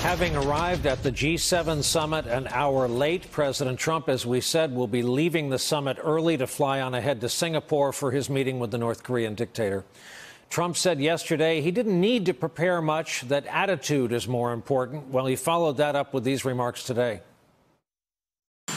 Having arrived at the G7 summit an hour late, President Trump, as we said, will be leaving the summit early to fly on ahead to Singapore for his meeting with the North Korean dictator. Trump said yesterday he didn't need to prepare much, that attitude is more important. Well, he followed that up with these remarks today.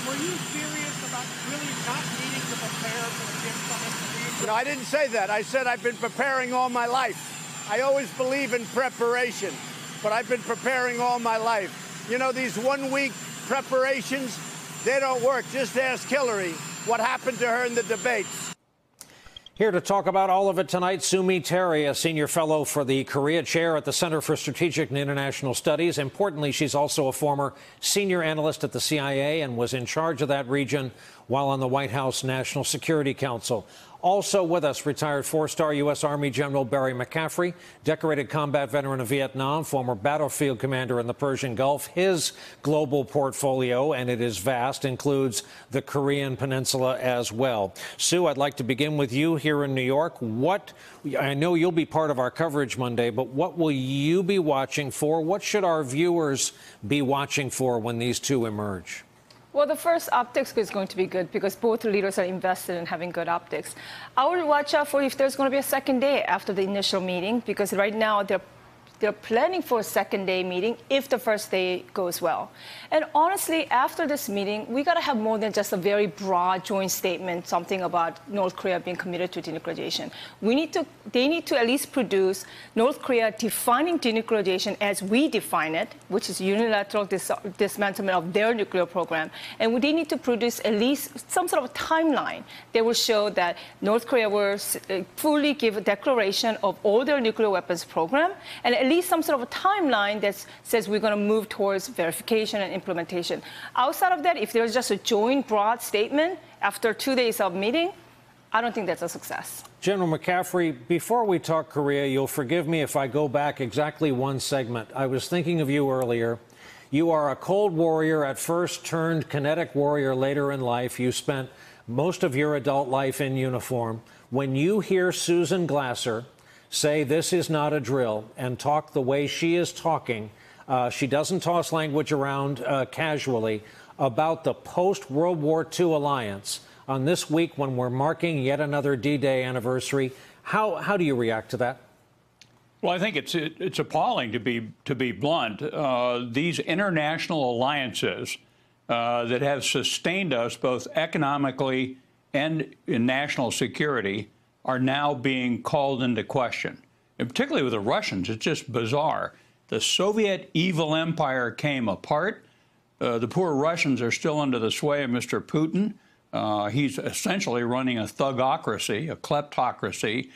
Were you serious about really not needing to prepare for the G7 summit? No, I didn't say that. I said I've been preparing all my life. I always believe in preparation, but I've been preparing all my life. You know, these one-week preparations, they don't work. Just ask Hillary what happened to her in the debates. Here to talk about all of it tonight, Sumi Terry, a senior fellow for the Korea Chair at the Center for Strategic and International Studies. Importantly, she's also a former senior analyst at the CIA and was in charge of that region while on the White House National Security Council. Also with us, retired four-star U.S. Army General Barry McCaffrey, decorated combat veteran of Vietnam, former battlefield commander in the Persian Gulf. His global portfolio, and it is vast, includes the Korean Peninsula as well. Sue, I'd like to begin with you here in New York. I know you'll be part of our coverage Monday, but what will you be watching for? What should our viewers be watching for when these two emerge? Well, the first optics is going to be good because both leaders are invested in having good optics. I would watch out for if there's going to be a second day after the initial meeting, because right now they're planning for a second-day meeting if the first day goes well. And honestly, after this meeting, we got to have more than just a very broad joint statement, something about North Korea being committed to denuclearization. They need to at least produce North Korea defining denuclearization as we define it, which is unilateral dismantlement of their nuclear program. And they need to produce at least some sort of a timeline that will show that North Korea will fully give a declaration of all their nuclear weapons program, and at least some sort of a timeline that says we're going to move towards verification and implementation. Outside of that, if there's just a joint broad statement after 2 days of meeting, I don't think that's a success. General McCaffrey, before we talk Korea, you'll forgive me if I go back exactly one segment. I was thinking of you earlier. You are a Cold Warrior at first, turned kinetic warrior later in life. You spent most of your adult life in uniform. When you hear Susan Glasser say this is not a drill and talk the way she is talking, she doesn't toss language around casually, about the post-World War II alliance on this week when we're marking yet another D-Day anniversary. How do you react to that? Well, I think it's appalling, to be blunt. These international alliances that have sustained us both economically and in national security are now being called into question. And particularly with the Russians, it's just bizarre. The Soviet evil empire came apart. The poor Russians are still under the sway of Mr. Putin. He's essentially running a thugocracy, a kleptocracy.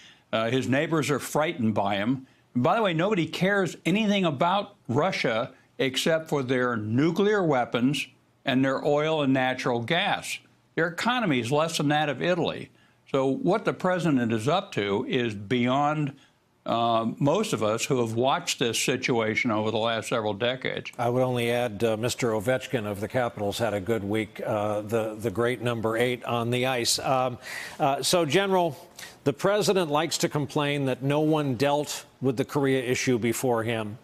His neighbors are frightened by him. And by the way, nobody cares anything about Russia except for their nuclear weapons and their oil and natural gas. Their economy is less than that of Italy. So what the president is up to is beyond most of us who have watched this situation over the last several decades. I would only add Mr. Ovechkin of the Capitals had a good week, the great number 8 on the ice. So, General, the president likes to complain that no one dealt with the Korea issue before him.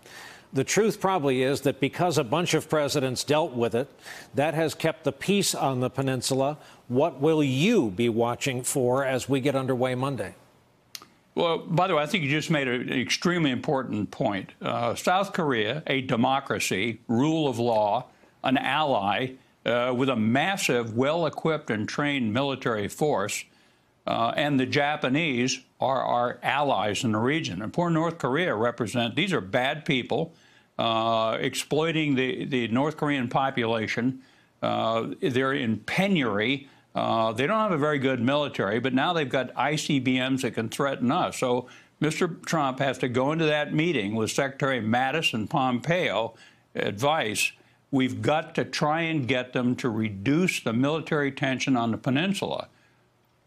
The truth probably is that because a bunch of presidents dealt with it, that has kept the peace on the peninsula. What will you be watching for as we get underway Monday? Well, by the way, I think you just made an extremely important point. South Korea, a democracy, rule of law, an ally with a massive, well-equipped and trained military force, and the Japanese are our allies in the region. And poor North Korea these are bad people exploiting the North Korean population. They're in penury. They don't have a very good military, but now they've got ICBMs that can threaten us. So Mr. Trump has to go into that meeting with Secretary Mattis and Pompeo advice. We've got to try and get them to reduce the military tension on the peninsula.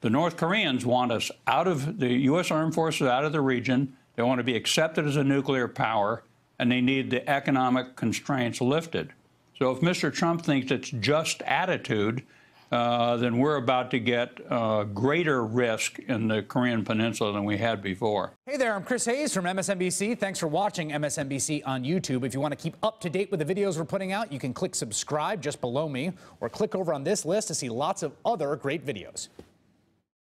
The North Koreans want us out of the U.S. Armed Forces, out of the region. They want to be accepted as a nuclear power, and they need the economic constraints lifted. So if Mr. Trump thinks it's just attitude, then we're about to get greater risk in the Korean Peninsula than we had before. Hey there, I'm Chris Hayes from MSNBC. Thanks for watching MSNBC on YouTube. If you want to keep up to date with the videos we're putting out, you can click subscribe just below me or click over on this list to see lots of other great videos.